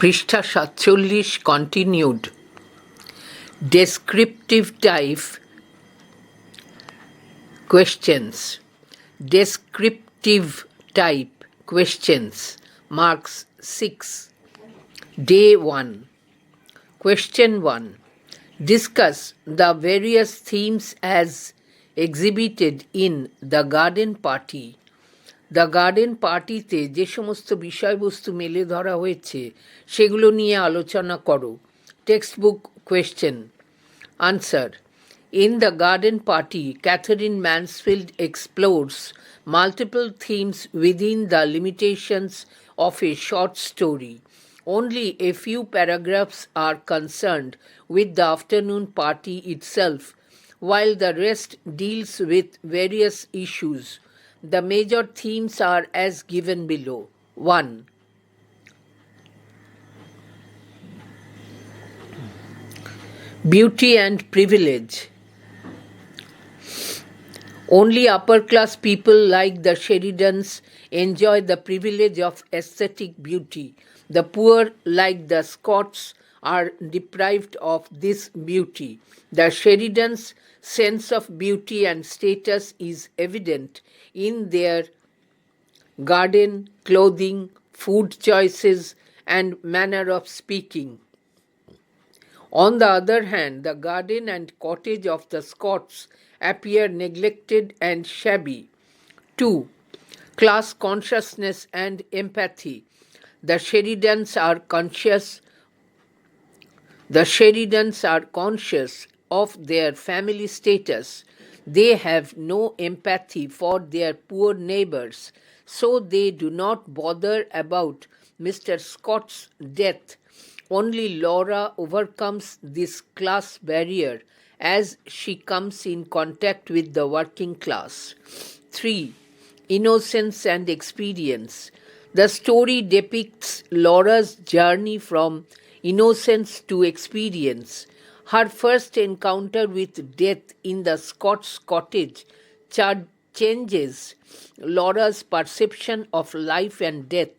পৃষ্ঠা ৪৭ continued. Descriptive type questions. Descriptive type questions. Marks 6. Day 1. Question 1. Discuss the various themes as exhibited in the garden party. The garden পার্টিতে যে সমস্ত বিষয়বস্তু মেলে ধরা হয়েছে সেগুলো নিয়ে আলোচনা করো। Text book question answer. In the garden party, Catherine Mansfield explores multiple themes within the limitations of a short story. Only a few paragraphs are concerned with the afternoon party itself, while the rest deals with various issues. The major themes are as given below. 1. Beauty and privilege. Only upper-class people like the Sheridans enjoy the privilege of aesthetic beauty. The poor, like the Scots, are deprived of this beauty. The Sheridans' sense of beauty and status is evident in their garden, clothing, food choices, and manner of speaking. On the other hand, the garden and cottage of the Scots appear neglected and shabby. 2. Class consciousness and empathy. The Sheridans are conscious of their family status. They have no empathy for their poor neighbors, so they do not bother about Mr. Scott's death. Only Laura overcomes this class barrier as she comes in contact with the working class. 3. Innocence and experience. The story depicts Laura's journey from innocence to experience. Her first encounter with death in the Scots cottage changes Laura's perception of life and death.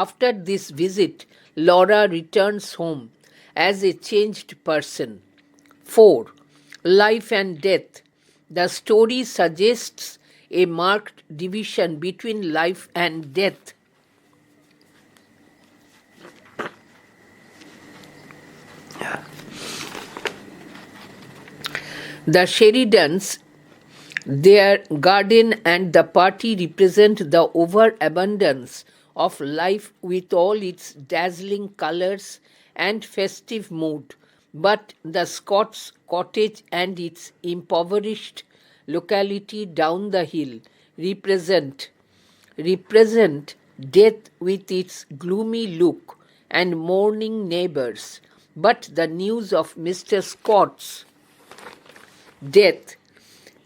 After this visit, Laura returns home as a changed person. 4. Life and death. The story suggests a marked division between life and death. The Sheridans, their garden and the party represent the overabundance of life with all its dazzling colors and festive mood, but the Scots cottage and its impoverished locality down the hill represent death with its gloomy look and mourning neighbors. But the news of Mr. Scott's death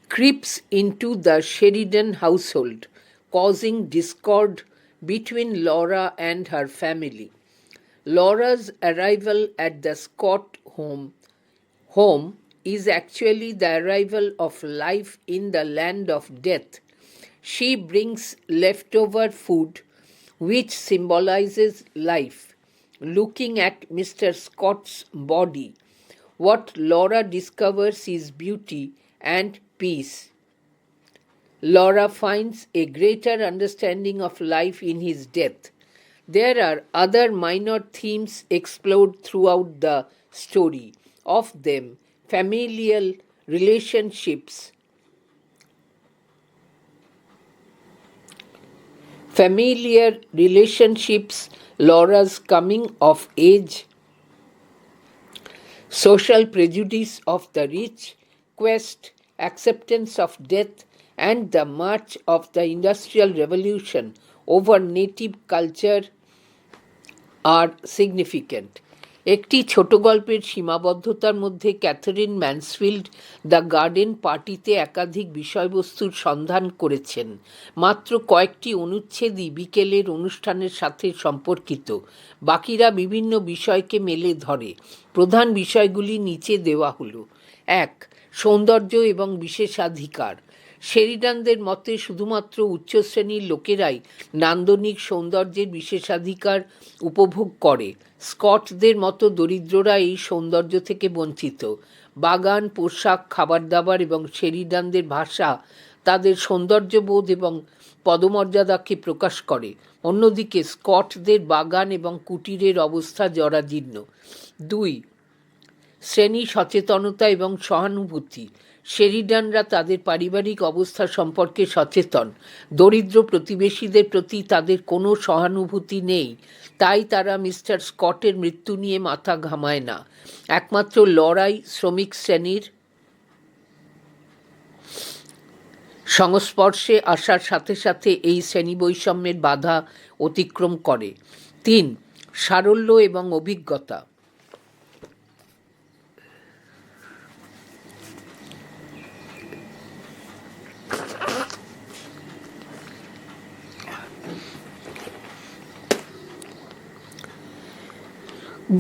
creeps into the Sheridan household, causing discord between Laura and her family. Laura's arrival at the Scott home is actually the arrival of life in the land of death. She brings leftover food, which symbolizes life. Looking at Mr. Scott's body, what Laura discovers is beauty and peace. Laura finds a greater understanding of life in his death. There are other minor themes explored throughout the story. Of them, familial relationships, Laura's coming of age, social prejudice of the rich, quest, acceptance of death, and the march of the Industrial Revolution over native culture are significant. একটি ছোট গল্পের সীমাবদ্ধতার মধ্যে Catherine Mansfield the garden পার্টিতে একাধিক বিষয়বস্তুর সন্ধান করেছেন। মাত্র কয়েকটি অনুচ্ছেদই বিকেলের অনুষ্ঠানের সাথে সম্পর্কিত, বাকিরা বিভিন্ন বিষয়কে মেলে ধরে। প্রধান বিষয়গুলি নিচে দেওয়া হলো। 1. সৌন্দর্য এবং বিশেষাধিকার। শেরিডানদের মতে শুধুমাত্র উচ্চশ্রেণীর লোকেরাই নান্দনিক সৌন্দর্যের বিশেষাধিকার উপভোগ করে। স্কটদের মতো দরিদ্ররা এই সৌন্দর্য থেকে বঞ্চিত। বাগান, পোশাক, খাবার দাবার এবং শেরিডানদের ভাষা তাদের সৌন্দর্যবোধ এবং পদমর্যাদাকে প্রকাশ করে। অন্যদিকে স্কটদের বাগান এবং কুটিরের অবস্থা জরাজীর্ণ। 2. শ্রেণী সচেতনতা এবং সহানুভূতি। শেরিডানরা তাদের পারিবারিক অবস্থা সম্পর্কে সচেতন। দরিদ্র প্রতিবেশীদের প্রতি তাদের কোনো সহানুভূতি নেই, তাই তারা মিস্টার স্কটের মৃত্যু নিয়ে মাথা ঘামায় না। একমাত্র লড়াই শ্রমিক শ্রেণীর সংস্পর্শে আসার সাথে সাথে এই শ্রেণী বৈষম্যের বাধা অতিক্রম করে। 3. সারল্য এবং অভিজ্ঞতা।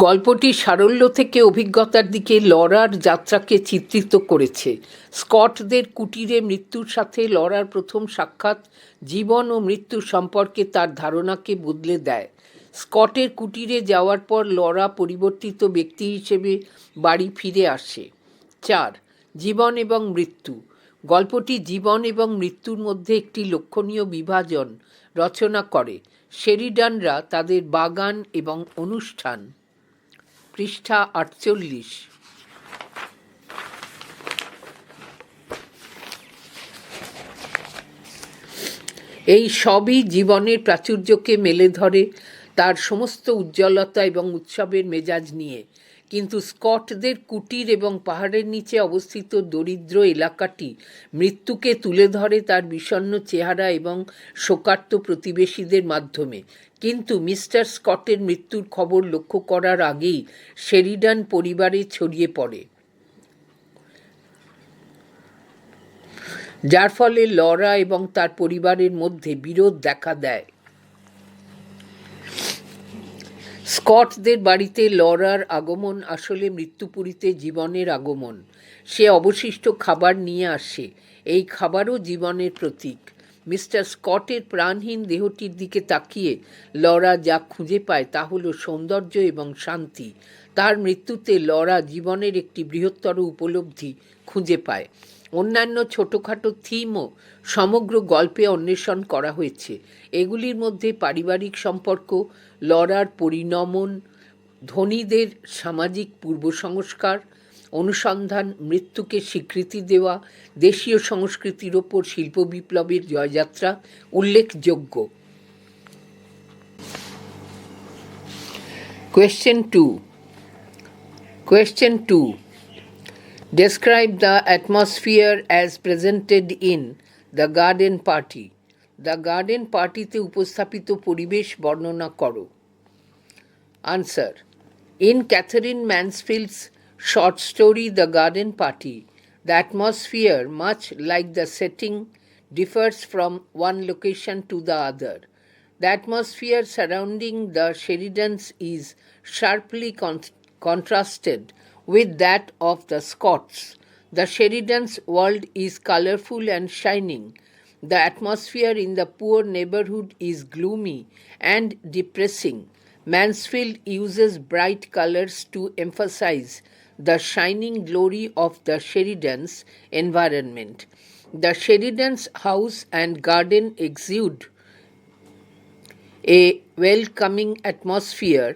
গল্পটি সারল্য থেকে অভিজ্ঞতার দিকে লরার যাত্রাকে চিত্রিত করেছে। স্কটদের কুটিরে মৃত্যুর সাথে লরার প্রথম সাক্ষাৎ জীবন ও মৃত্যু সম্পর্কে তার ধারণাকে বদলে দেয়। স্কটের কুটিরে যাওয়ার পর লরা পরিবর্তিত ব্যক্তি হিসেবে বাড়ি ফিরে আসে। 4. জীবন এবং মৃত্যু। গল্পটি জীবন এবং মৃত্যুর মধ্যে একটি লক্ষণীয় বিভাজন রচনা করে। শেরিডানরা তাদের বাগান এবং অনুষ্ঠান, পৃষ্ঠা 48। এই সবই জীবনের প্রাচুর্যকে মেলে ধরে, তার সমস্ত উজ্জ্বলতা এবং উৎসবের মেজাজ নিয়ে। কিন্তু স্কটদের কুটির এবং পাহাড়ের নিচে অবস্থিত দরিদ্র এলাকাটি মৃত্যুকে তুলে ধরে তার বিষণ্ণ চেহারা এবং শোকার্ত প্রতিবেশীদের মাধ্যমে। কিন্তু মিস্টার স্কটের মৃত্যুর খবর লক্ষ্য করার আগেই শেরিডান পরিবারে ছড়িয়ে পড়ে, যার ফলে লরা এবং তার পরিবারের মধ্যে বিরোধ দেখা দেয়। স্কটদের বাড়িতে লরার আগমন আসলে মৃত্যুপুরীতে জীবনের আগমন। সে অবশিষ্ট খাবার নিয়ে আসে। এই খাবারও জীবনের প্রতীক। মিস্টার স্কটের প্রাণহীন দেহটির দিকে তাকিয়ে লরা যা খুঁজে পায় তা হলো সৌন্দর্য এবং শান্তি। তার মৃত্যুতে লরা জীবনের একটি বৃহত্তর উপলব্ধি খুঁজে পায়। অন্যান্য ছোটোখাটো থিমও সমগ্র গল্পে অন্বেষণ করা হয়েছে। এগুলির মধ্যে পারিবারিক সম্পর্ক, লরার পরিণমন, ধনীদের সামাজিক পূর্বসংস্কার, অনুসন্ধান, মৃত্যুকে স্বীকৃতি দেওয়া, দেশীয় সংস্কৃতির ওপর শিল্প বিপ্লবের জয়যাত্রা উল্লেখযোগ্য। Question 2. Describe the atmosphere as presented in The Garden Party. The Garden Party-তে উপস্থাপিত পরিবেশ বর্ণনা করো। Answer. In Catherine Mansfield's short story The Garden Party, the atmosphere, much like the setting, differs from one location to the other. The atmosphere surrounding the Sheridans is sharply contrasted with that of the Scots. The Sheridans' world is colorful and shining. The atmosphere in the poor neighborhood is gloomy and depressing. Mansfield uses bright colors to emphasize the shining glory of the Sheridans' environment. The Sheridans' house and garden exude a welcoming atmosphere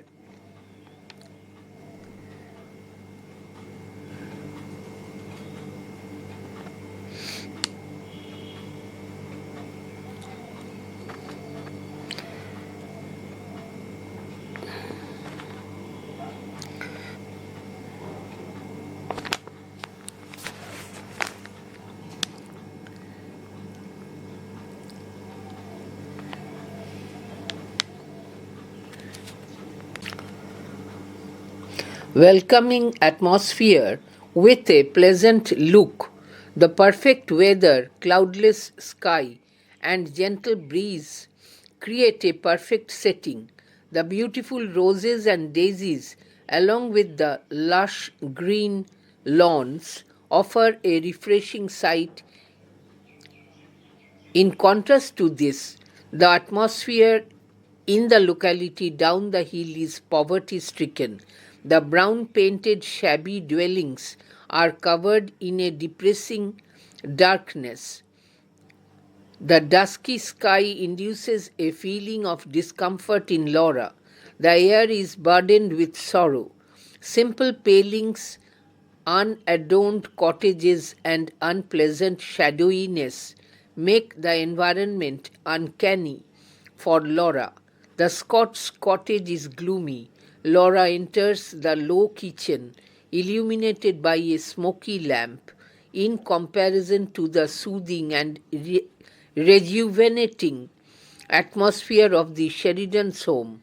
welcoming atmosphere with a pleasant look. The perfect weather, cloudless sky, and gentle breeze create a perfect setting. The beautiful roses and daisies, along with the lush green lawns, offer a refreshing sight In contrast to this, the atmosphere in the locality down the hill is poverty stricken. The brown painted shabby dwellings are covered in a depressing darkness. The dusky sky induces a feeling of discomfort in Laura. The air is burdened with sorrow. Simple palings, unadorned cottages, and unpleasant shadowiness make the environment uncanny for Laura. The Scots cottage is gloomy. Laura enters the low kitchen, illuminated by a smoky lamp, in comparison to the soothing and rejuvenating atmosphere of the Sheridan's home.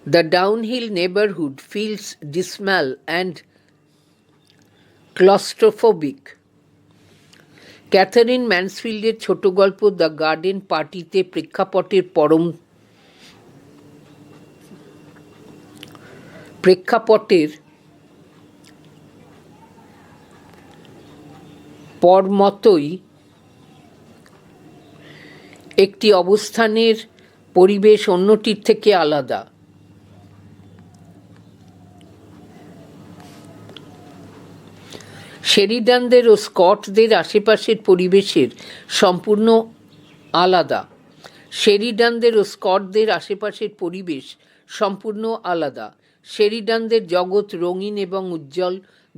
The downhill neighborhood feels dismal and claustrophobic. Katherine ম্যানসফিল্ডের ছোট গল্প the garden পার্টিতে প্রেক্ষাপটের পর মতোই একটি অবস্থানের পরিবেশ অন্যটির থেকে আলাদা। শেরিডানদের ও স্কটদের আশেপাশের পরিবেশের সম্পূর্ণ আলাদা। শেরিডানদের ও স্কটদের আশেপাশের পরিবেশ সম্পূর্ণ আলাদা। শেরিডানদের জগৎ রঙিন এবং উজ্জ্বল,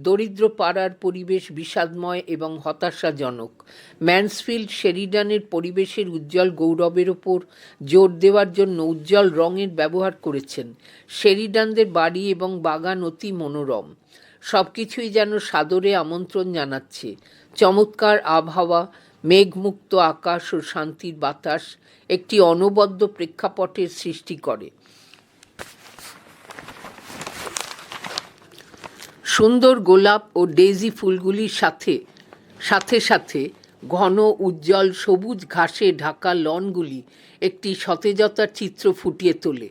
দরিদ্র পাড়ার পরিবেশ বিষাদময় এবং হতাশাজনক। ম্যানসফিল্ড শেরিডানের পরিবেশের উজ্জ্বল গৌরবের ওপর জোর দেওয়ার জন্য উজ্জ্বল রঙের ব্যবহার করেছেন। শেরিডানদের বাড়ি এবং বাগান অতি মনোরম। সব কিছুই যেন সাদরে আমন্ত্রণ জানাচ্ছে। চমৎকার আবহাওয়া, মেঘমুক্ত আকাশ ও শান্তির বাতাস একটি অনবদ্য প্রেক্ষাপটের সৃষ্টি করে। সুন্দর গোলাপ ও ডেইজি ফুলগুলির সাথে সাথে ঘন উজ্জ্বল সবুজ ঘাসে ঢাকা লনগুলি একটি সতেজতার চিত্র ফুটিয়ে তোলে।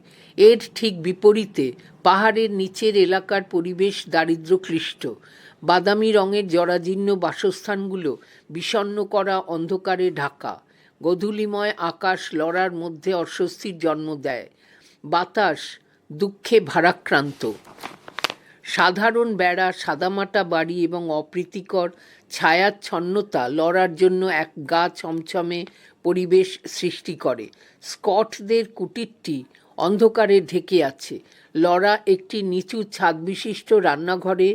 এর ঠিক বিপরীতে পাহাড়ের নিচের এলাকার পরিবেশ দারিদ্র্যক্লিষ্ট। বাদামি রঙের জরাজীর্ণ বাসস্থানগুলো বিষণ্ণ করা অন্ধকারে ঢাকা। গোধূলিময় আকাশ লড়ার মধ্যে অস্বস্তির জন্ম দেয়। বাতাস দুঃখে ভারাক্রান্ত। সাধারণ বেড়া, সাদামাটা বাড়ি এবং অপ্রীতিকর ছায়াচ্ছন্নতা লড়ার জন্য এক গা ছমছমে পরিবেশ সৃষ্টি করে। স্কটদের কুটিরটি অন্ধকারে ঢেকে আছে। লড়া একটি নিচু ছাদ বিশিষ্ট রান্নাঘরে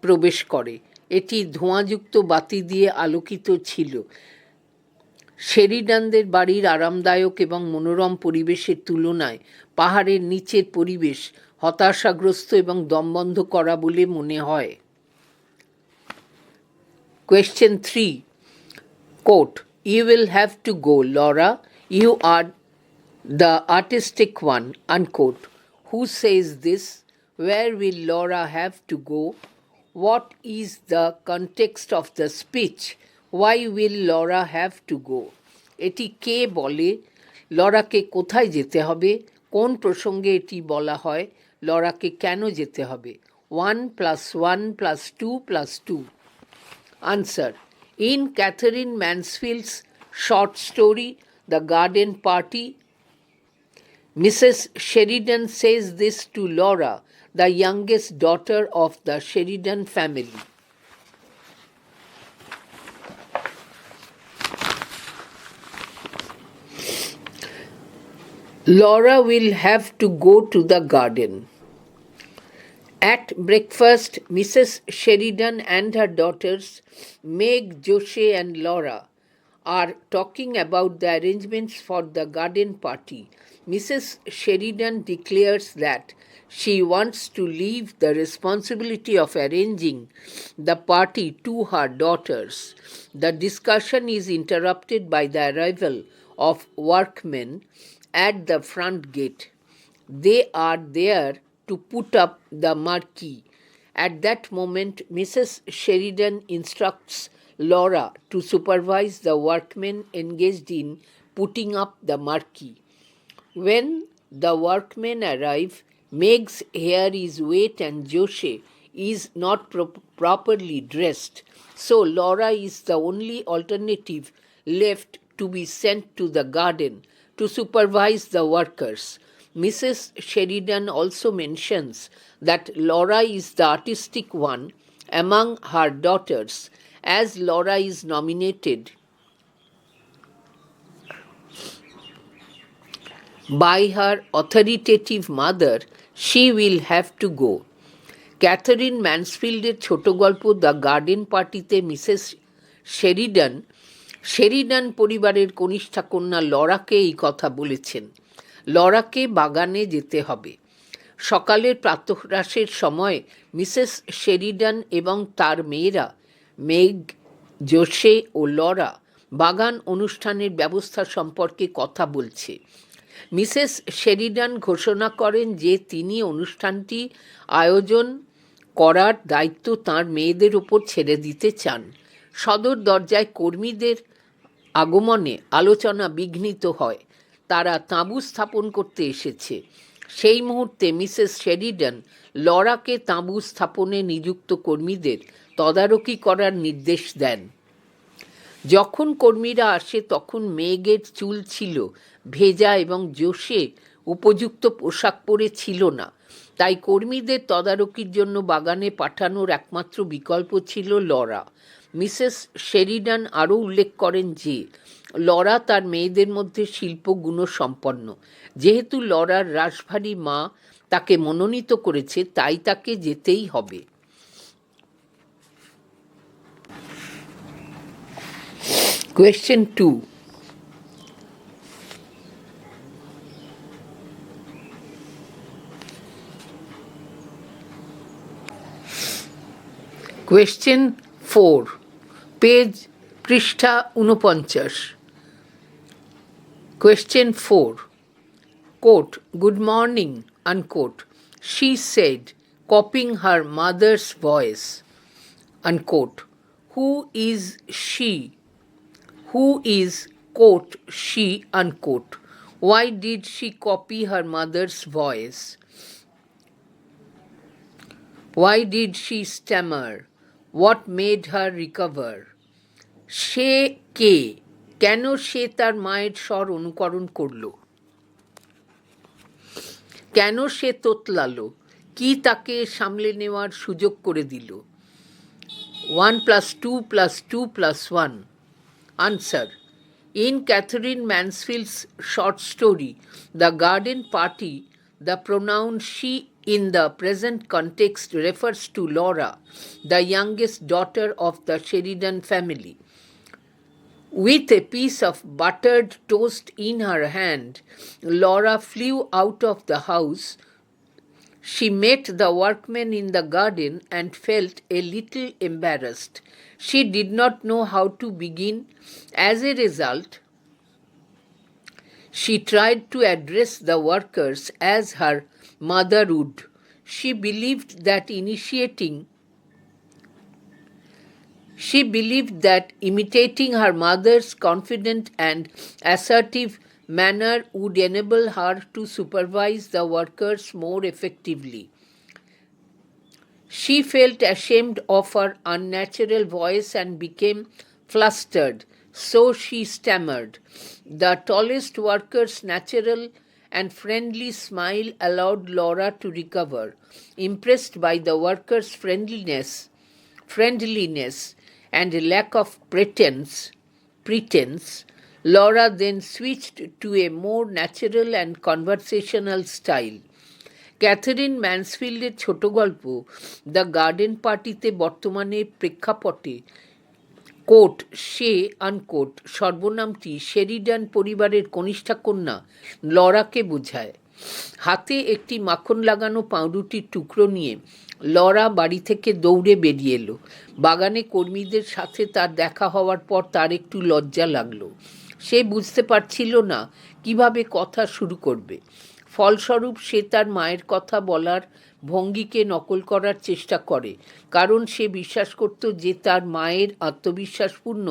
প্রবেশ করে। এটি ধোঁয়াযুক্ত বাতি দিয়ে আলোকিত ছিল। শেরিডানদের বাড়ির আরামদায়ক এবং মনোরম পরিবেশের তুলনায় পাহাড়ের নিচের পরিবেশ হতাশাগ্রস্ত এবং দমবন্ধ করা বলে মনে হয়। Question 3. Quote, "You will have to go, Laura. You are the artistic one." Unquote. Who says this? Where will Laura have to go? What is the context of the speech? Why will Laura have to go? এটি কে বলে? লরাকে কোথায় যেতে হবে? কোন প্রসঙ্গে এটি বলা হয়? লরাকে কেন যেতে হবে? 1 + 1 + 2 + 2. Answer. In Catherine Mansfield's short story, The Garden Party, Mrs. Sheridan says this to Laura, the youngest daughter of the Sheridan family. Laura will have to go to the garden. At breakfast, Mrs. Sheridan and her daughters, Meg, Josie, and Laura, are talking about the arrangements for the garden party. Mrs. Sheridan declares that she wants to leave the responsibility of arranging the party to her daughters. The discussion is interrupted by the arrival of workmen at the front gate. They are there to put up the marquee. At that moment, Mrs. Sheridan instructs Laura to supervise the workmen engaged in putting up the marquee. When the workmen arrive, Meg's hair is wet and Josie is not properly dressed, so Laura is the only alternative left to be sent to the garden to supervise the workers. Mrs. Sheridan also mentions that Laura is the artistic one among her daughters, as Laura is nominated by her authoritative mother, she will have to go. Katherine ম্যানসফিল্ডের ছোট গল্প the garden পার্টিতে Mrs Sheridan পরিবারের কনিষ্ঠা কন্যা লরাকে এই কথা বলেছেন। লরাকে বাগানে যেতে হবে। সকালের প্রাতঃরাশের সময় মিসেস শেরিডান এবং তার মেয়েরা মেগ, জোসে ও লরা বাগান অনুষ্ঠানের ব্যবস্থা সম্পর্কে কথা বলছে। মিসেস শেরিডান ঘোষণা করেন যে তিনি অনুষ্ঠানটি আয়োজন করার দায়িত্ব তাঁর মেয়েদের ওপর ছেড়ে দিতে চান। সদর দরজায় কর্মীদের আগমনে আলোচনা বিঘ্নিত হয়। তারা তাঁবু স্থাপন করতে এসেছে। সেই মুহূর্তে মিসেস শেরিডান লরাকে তাঁবু স্থাপনে নিযুক্ত কর্মীদের তদারকি করার নির্দেশ দেন। যখন কর্মীরা আসে তখন মেঘের চুল ছিল ভেজা এবং জোশে উপযুক্ত পোশাক পরে ছিল না। তাই কর্মীদের তদারকির জন্য বাগানে পাঠানোর একমাত্র বিকল্প ছিল লরা। মিসেস শেরিডান আরও উল্লেখ করেন যে লরা তার মেয়েদের মধ্যে শিল্পগুণসম্পন্ন। যেহেতু লরার রাশভারী মা তাকে মনোনীত করেছে, তাই তাকে যেতেই হবে। Question 2. Question 4. পেজ পৃষ্ঠা 49. Question 4. Quote, "Good morning," unquote, she said, copying her mother's voice. Unquote. Who is she? Who is, quote, she, unquote? Why did she copy her mother's voice? Why did she stammer? What made her recover? সে কে? কেন সে তার মায়ের স্বর অনুকরণ করল? কেন সে তোতলালো? কি তাকে সামলে নেওয়ার সুযোগ করে দিল? 1 + 2 + 2 + 1. Answer. In Catherine Mansfield's short story, The Garden Party, the pronoun she in the present context refers to Laura, the youngest daughter of the Sheridan family. With a piece of buttered toast in her hand, Laura flew out of the house. She met the workmen in the garden and felt a little embarrassed. She did not know how to begin. As a result, she tried to address the workers as her mother would. She believed that imitating her mother's confident and assertive manner would enable her to supervise the workers more effectively. She felt ashamed of her unnatural voice and became flustered, so she stammered. The tallest worker's natural and friendly smile allowed Laura to recover. Impressed by the worker's friendliness and a lack of pretense, Laura then switched to a more natural and conversational style. Katherine ম্যানসফিল্ডের ছোট গল্প the garden পার্টিতে বর্তমানে প্রেক্ষাপটে quote সে unquote সর্বনামটি Sheridan পরিবারের কনিষ্ঠা কন্যা লরাকে বোঝায়। হাতে একটি মাখন লাগানো পাউরুটির টুকরো নিয়ে লরা বাড়ি থেকে দৌড়ে বেরিয়ে এলো। বাগানে কর্মীদের সাথে তার দেখা হওয়ার পর তার একটু লজ্জা লাগলো। সে বুঝতে পারছিল না কিভাবে কথা শুরু করবে। ফলস্বরূপ সে তার মায়ের কথা বলার ভঙ্গিকে নকল করার চেষ্টা করে, কারণ সে বিশ্বাস করত যে তার মায়ের আত্মবিশ্বাসপূর্ণ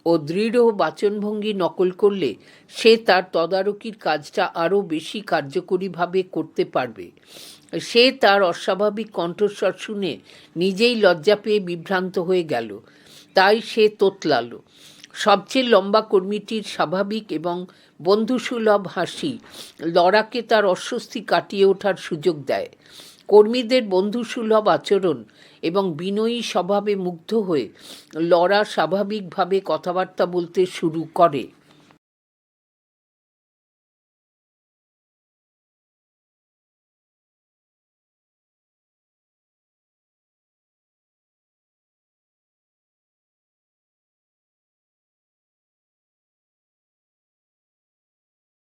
ও দৃঢ় বাচনভঙ্গি নকল করলে সে তার তদারকির কাজটা আরও বেশি কার্যকরীভাবে করতে পারবে। সে তার অস্বাভাবিক কণ্ঠস্বর শুনে নিজেই লজ্জা পেয়ে বিভ্রান্ত হয়ে গেল। তাই সে তোতলালো, সবচেয়ে লম্বা কর্মীটির স্বাভাবিক এবং বন্ধুসুলভ হাসি লরাকে তার অস্বস্তি কাটিয়ে ওঠার সুযোগ দেয়। কর্মীদের বন্ধুসুলভ আচরণ এবং বিনয়ী স্বভাবে মুগ্ধ হয়ে লরা স্বাভাবিকভাবে কথাবার্তা বলতে শুরু করে।